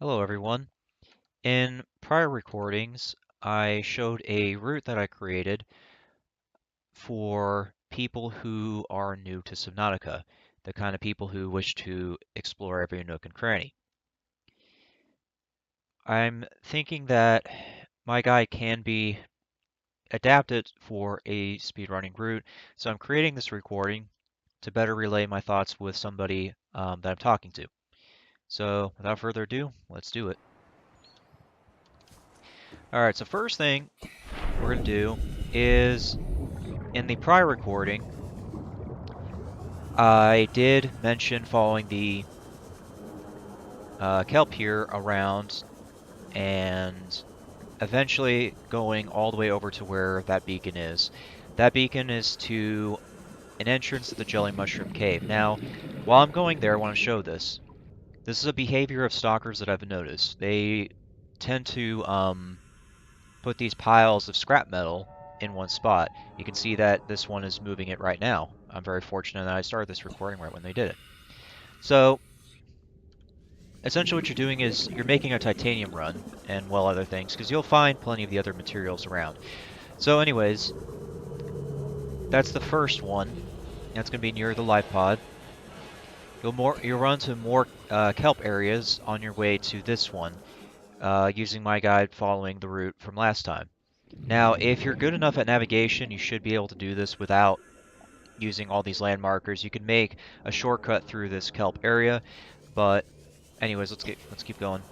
Hello everyone. In prior recordings, I showed a route that I created for people who are new to Subnautica, the kind of people who wish to explore every nook and cranny. I'm thinking that my guide can be adapted for a speedrunning route, so I'm creating this recording to better relay my thoughts with somebody that I'm talking to. So without further ado, let's do it. Alright, so first thing we're going to do is in the prior recording, I did mention following the kelp here around and eventually going all the way over to where that beacon is. That beacon is to an entrance to the JellyMushroom Cave. Now, while I'm going there, I want to show this. This is a behavior of stalkers that I've noticed. They tend to put these piles of scrap metal in one spot. You can see that this one is moving it right now. I'm very fortunate that I started this recording right when they did it. So, essentially what you're doing is you're making a titanium run, and well, other things, because you'll find plenty of the other materials around. So anyways, that's the first one. That's going to be near the Lifepod. You'll run to more kelp areas on your way to this one, using my guide following the route from last time. Now, if you're good enough at navigation, you should be able to do this without using all these landmarkers. You can make a shortcut through this kelp area, but anyways, let's keep going.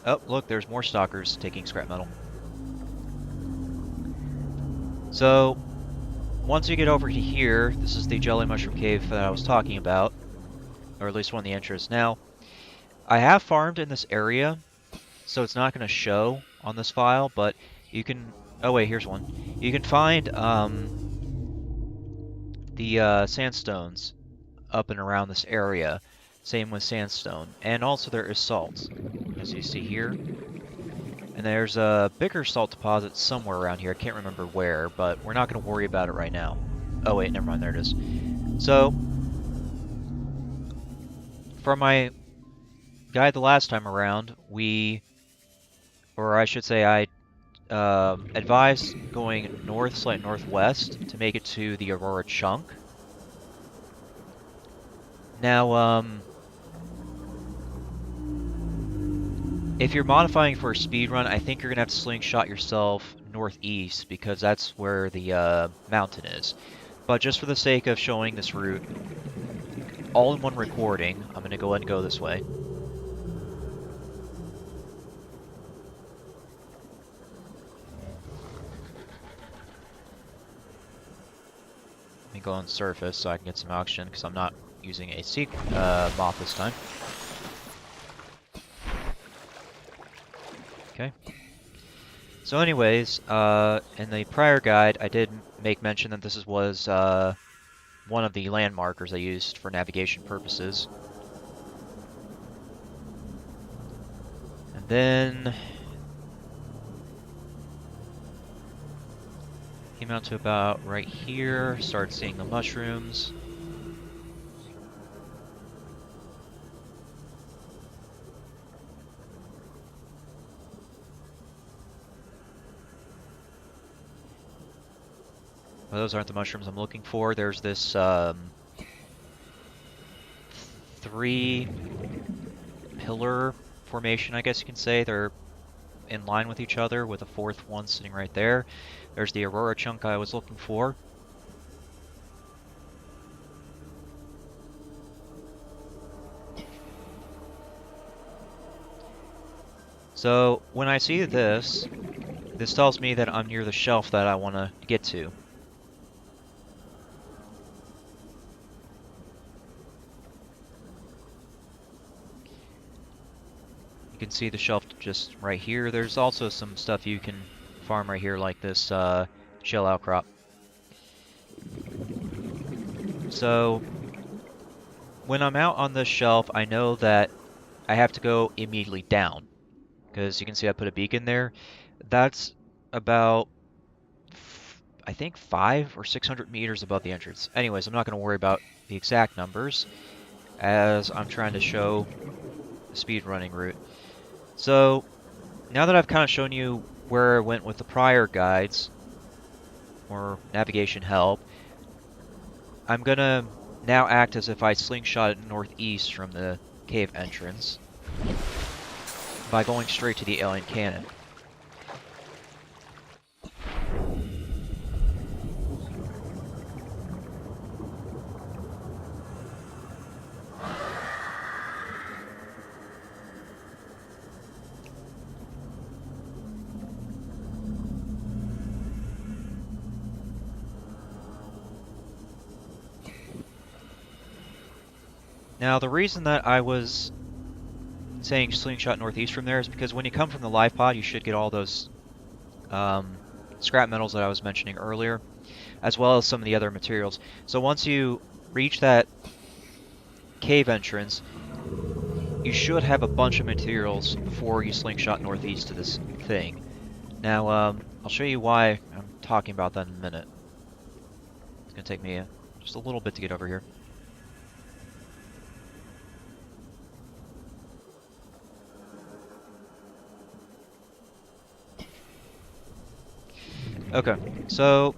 Oh, look, there's more stalkers taking scrap metal. So, once you get over to here, this is the JellyMushroom Cave that I was talking about, or at least one of the entrances. Now, I have farmed in this area, so it's not going to show on this file, but you can... Oh wait, here's one. You can find the sandstones up and around this area. Same with sandstone. And also there is salt, as you see here. And there's a bigger salt deposit somewhere around here. I can't remember where, but we're not going to worry about it right now. Oh wait, never mind, there it is. So, for my guide the last time around, or I should say I advised going north, slight northwest, to make it to the Aurora Chunk. Now, if you're modifying for a speed run, I think you're gonna have to slingshot yourself northeast because that's where the mountain is. But just for the sake of showing this route all in one recording, I'm gonna go ahead and go this way. Let me go on surface so I can get some oxygen because I'm not using a sea moth this time. Okay. So anyways, in the prior guide, I did make mention that this was one of the landmarkers I used for navigation purposes. And then came out to about right here, started seeing the mushrooms. Well, those aren't the mushrooms I'm looking for. There's this 3-pillar formation, I guess you can say. They're in line with each other, with a fourth one sitting right there. There's the Aurora chunk I was looking for. So when I see this, this tells me that I'm near the shelf that I want to get to. You can see the shelf just right here. There's also some stuff you can farm right here, like this shell outcrop. So when I'm out on this shelf, I know that I have to go immediately down, because you can see I put a beacon there. That's about, I think, 500 or 600 meters above the entrance. Anyways, I'm not going to worry about the exact numbers, as I'm trying to show the speed running route. So, now that I've kind of shown you where I went with the prior guides, or navigation help, I'm gonna now act as if I slingshot it northeast from the cave entrance by going straight to the alien cannon. Now, the reason that I was saying slingshot northeast from there is because when you come from the Lifepod, you should get all those scrap metals that I was mentioning earlier, as well as some of the other materials. So once you reach that cave entrance, you should have a bunch of materials before you slingshot northeast to this thing. Now, I'll show you why I'm talking about that in a minute. It's going to take me just a little bit to get over here. Okay, so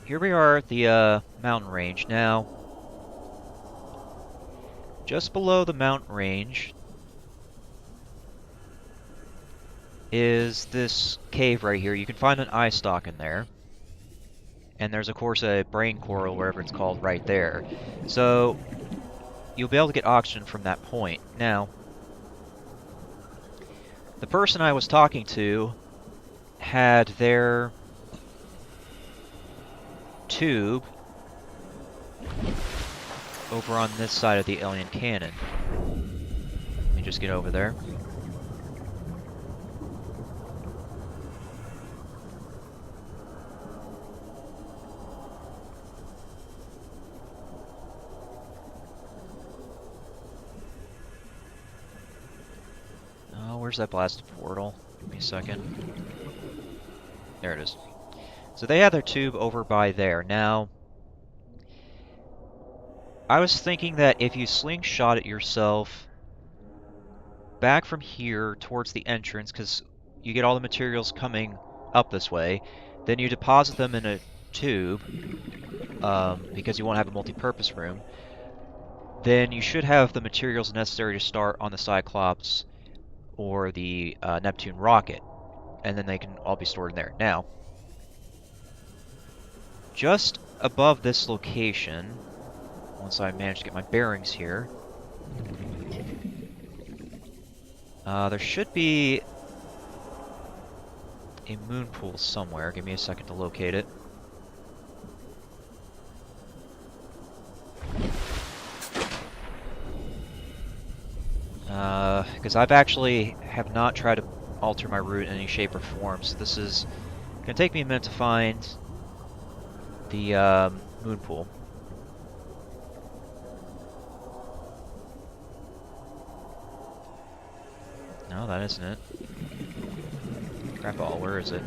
here we are at the mountain range. Now, just below the mountain range is this cave right here. You can find an eye stalk in there. And there's, of course, a brain coral, wherever it's called, right there. So, you'll be able to get oxygen from that point. Now, the person I was talking to had their tube over on this side of the alien cannon. Let me just get over there. Oh, where's that blasted portal? Give me a second. There it is. So they had their tube over by there. Now, I was thinking that if you slingshot it yourself back from here towards the entrance, because you get all the materials coming up this way, then you deposit them in a tube, because you won't have a multi-purpose room, then you should have the materials necessary to start on the Cyclops or the Neptune rocket, and then they can all be stored in there. Now, just above this location, once I manage to get my bearings here, there should be a moon pool somewhere. Give me a second to locate it. Because I've actually have not tried to alter my route in any shape or form, so this is going to take me a minute to find the moon pool. No, that isn't it. Crap all, where is it?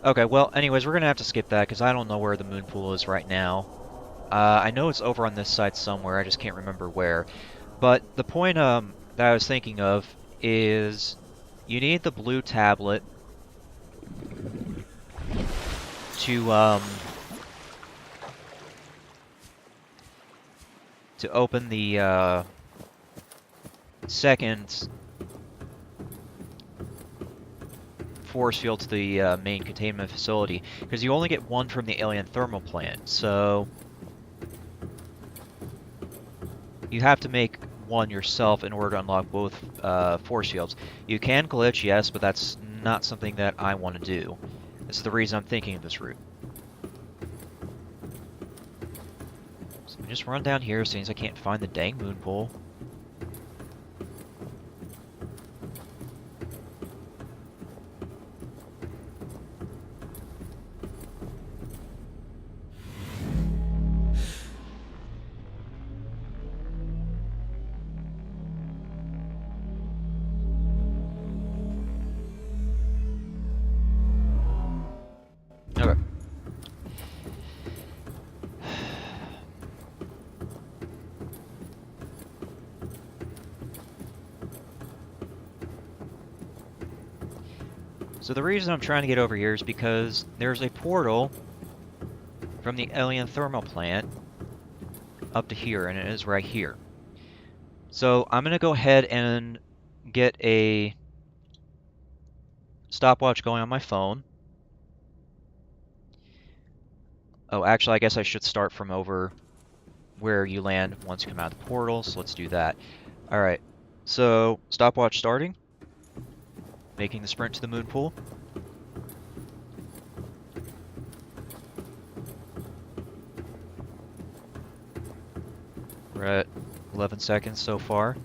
Okay, well, anyways, we're going to have to skip that because I don't know where the moon pool is right now. I know it's over on this side somewhere, I just can't remember where. But the point that I was thinking of is you need the blue tablet to open the second force field to the main containment facility, because you only get one from the alien thermal plant, so you have to make one yourself in order to unlock both force fields. You can glitch, yes, but that's not something that I want to do. This is the reason I'm thinking of this route. So I just run down here, since I can't find the dang moon pool. Okay. So the reason I'm trying to get over here is because there's a portal from the alien thermal plant up to here, and it is right here. So I'm going to go ahead and get a stopwatch going on my phone. Oh, actually, I guess I should start from over where you land once you come out of the portal, so let's do that. Alright, so stopwatch starting. Making the sprint to the moon pool. We're at 11 seconds so far.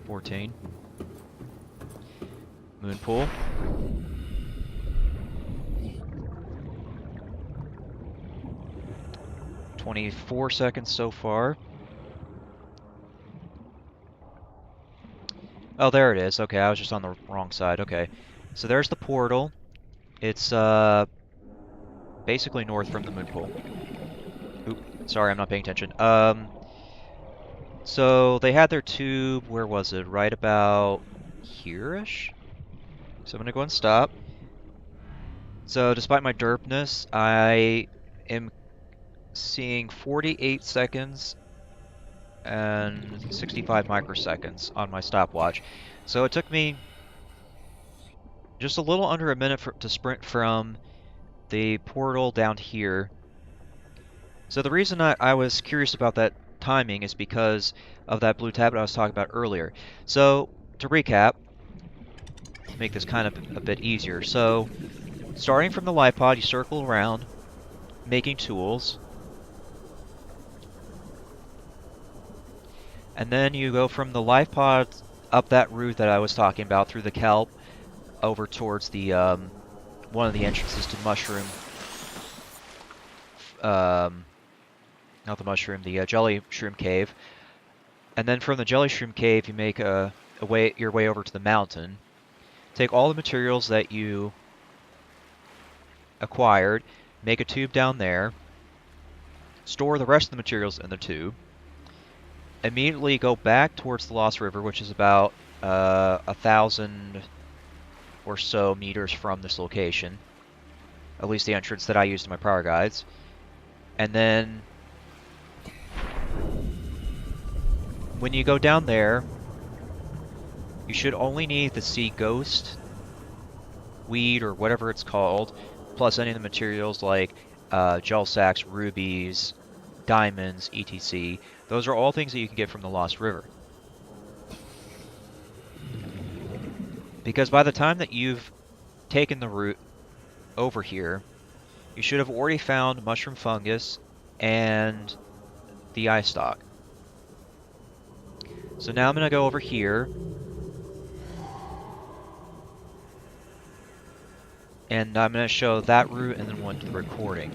14. Moon pool. "24 seconds so far. Oh, there it is. Okay, I was just on the wrong side. Okay. So there's the portal. It's basically north from the moon pool. Oop, sorry, I'm not paying attention. So they had their tube, where was it? Right about here-ish? So I'm gonna go and stop. So despite my derpness, I am seeing 48 seconds and 65 microseconds on my stopwatch. So it took me just a little under a minute to sprint from the portal down here. So the reason I was curious about that timing is because of that blue tab that I was talking about earlier. So to recap, to make this kind of a bit easier. So starting from the Lifepod, you circle around, making tools. And then you go from the Lifepod up that route that I was talking about through the kelp over towards the one of the entrances to Mushroom. Not the Mushroom, the JellyMushroom Cave. And then from the JellyMushroom Cave, you make your way over to the mountain. Take all the materials that you acquired, make a tube down there, store the rest of the materials in the tube, immediately go back towards the Lost River, which is about 1,000 or so meters from this location, at least the entrance that I used in my prior guides. And then when you go down there, you should only need the sea ghost, weed, or whatever it's called, plus any of the materials like gel sacks, rubies, diamonds, etc. Those are all things that you can get from the Lost River. Because by the time that you've taken the route over here, you should have already found mushroom fungus and the eye stalk. So now I'm going to go over here and I'm going to show that route and then one to the recording.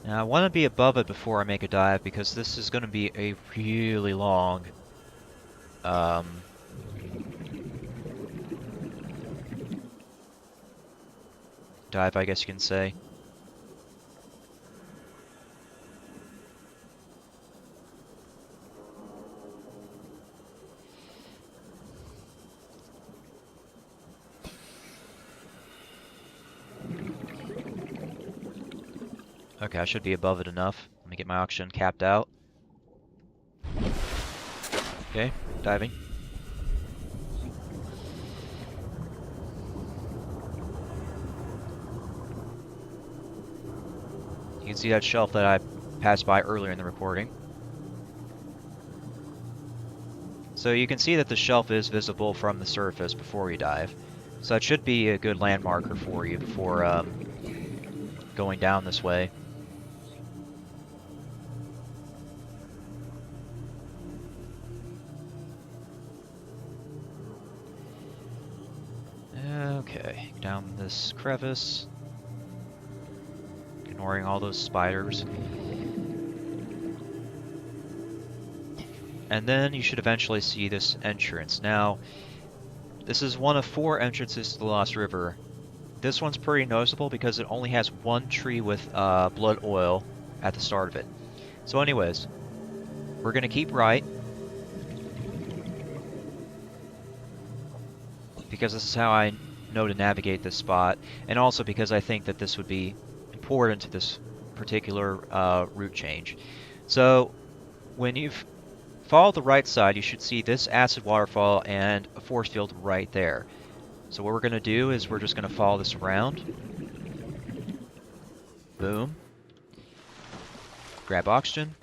Now I want to be above it before I make a dive because this is going to be a really long dive, I guess you can say. Okay, I should be above it enough. Let me get my oxygen capped out. Okay, diving. You can see that shelf that I passed by earlier in the recording. So you can see that the shelf is visible from the surface before you dive. So that should be a good landmarker for you before going down this way. Okay, down this crevice. Ignoring all those spiders. and then you should eventually see this entrance. Now, this is one of 4 entrances to the Lost River. This one's pretty noticeable because it only has one tree with blood oil at the start of it. So anyways, we're going to keep right, because this is how I know to navigate this spot, and also because I think that this would be important to this particular route change. So when you've followed the right side, you should see this acid waterfall and a force field right there. So what we're going to do is we're just going to follow this around. Boom. Grab oxygen.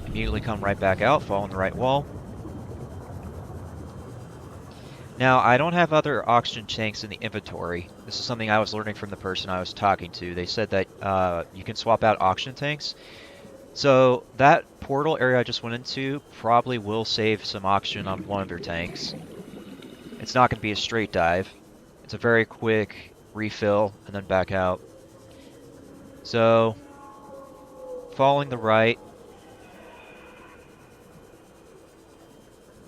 Immediately come right back out, following the right wall. Now, I don't have other oxygen tanks in the inventory. This is something I was learning from the person I was talking to. They said that you can swap out oxygen tanks. So that portal area I just went into probably will save some oxygen on one of your tanks. It's not going to be a straight dive. It's a very quick refill and then back out. So, following the right.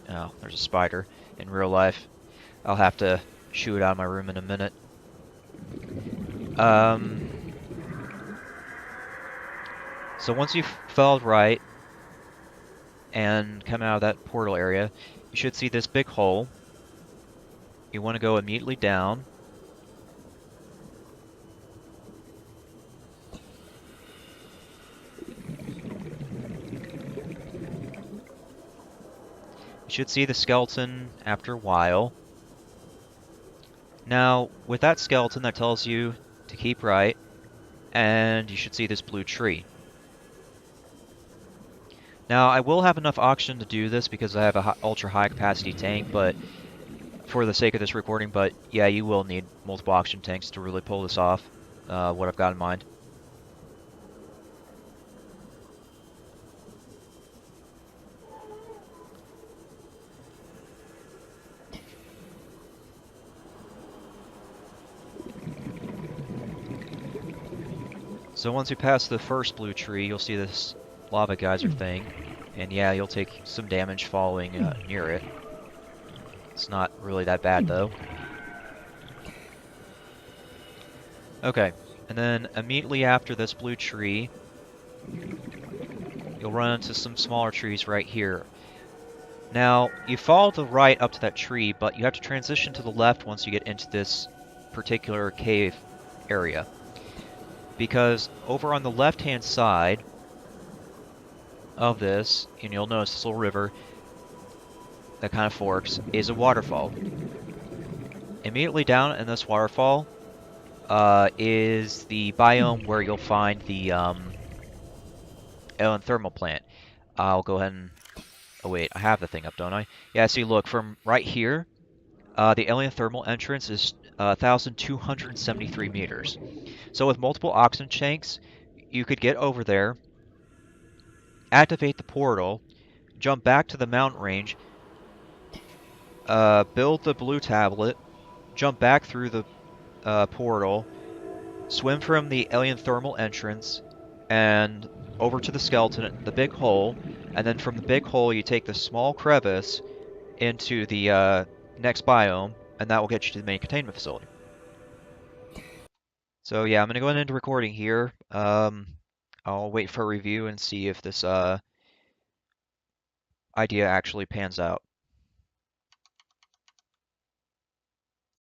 Oh, there's a spider in real life. I'll have to shoo it out of my room in a minute. So once you've followed right and come out of that portal area, you should see this big hole. You want to go immediately down. You should see the skeleton after a while. Now, with that skeleton, that tells you to keep right, and you should see this blue tree. Now, I will have enough oxygen to do this because I have a ultra high capacity tank, but for the sake of this recording, but yeah, you will need multiple oxygen tanks to really pull this off, what I've got in mind. So once you pass the first blue tree, you'll see this lava geyser thing, and yeah, you'll take some damage following near it. It's not really that bad though. Okay, and then immediately after this blue tree, you'll run into some smaller trees right here. Now, you follow the right up to that tree, but you have to transition to the left once you get into this particular cave area. Because over on the left-hand side of this, and you'll notice this little river that kind of forks, is a waterfall. Immediately down in this waterfall is the biome where you'll find the alien thermal plant. I'll go ahead and... Oh wait, I have the thing up, don't I? Yeah, see, look, from right here, the alien thermal entrance is 1,273 meters. So with multiple oxygen tanks, you could get over there, activate the portal, jump back to the mountain range, build the blue tablet, jump back through the portal, swim from the alien thermal entrance, and over to the skeleton, the big hole, and then from the big hole you take the small crevice into the next biome, and that will get you to the main containment facility. So yeah, I'm going to go into recording here. I'll wait for a review and see if this idea actually pans out.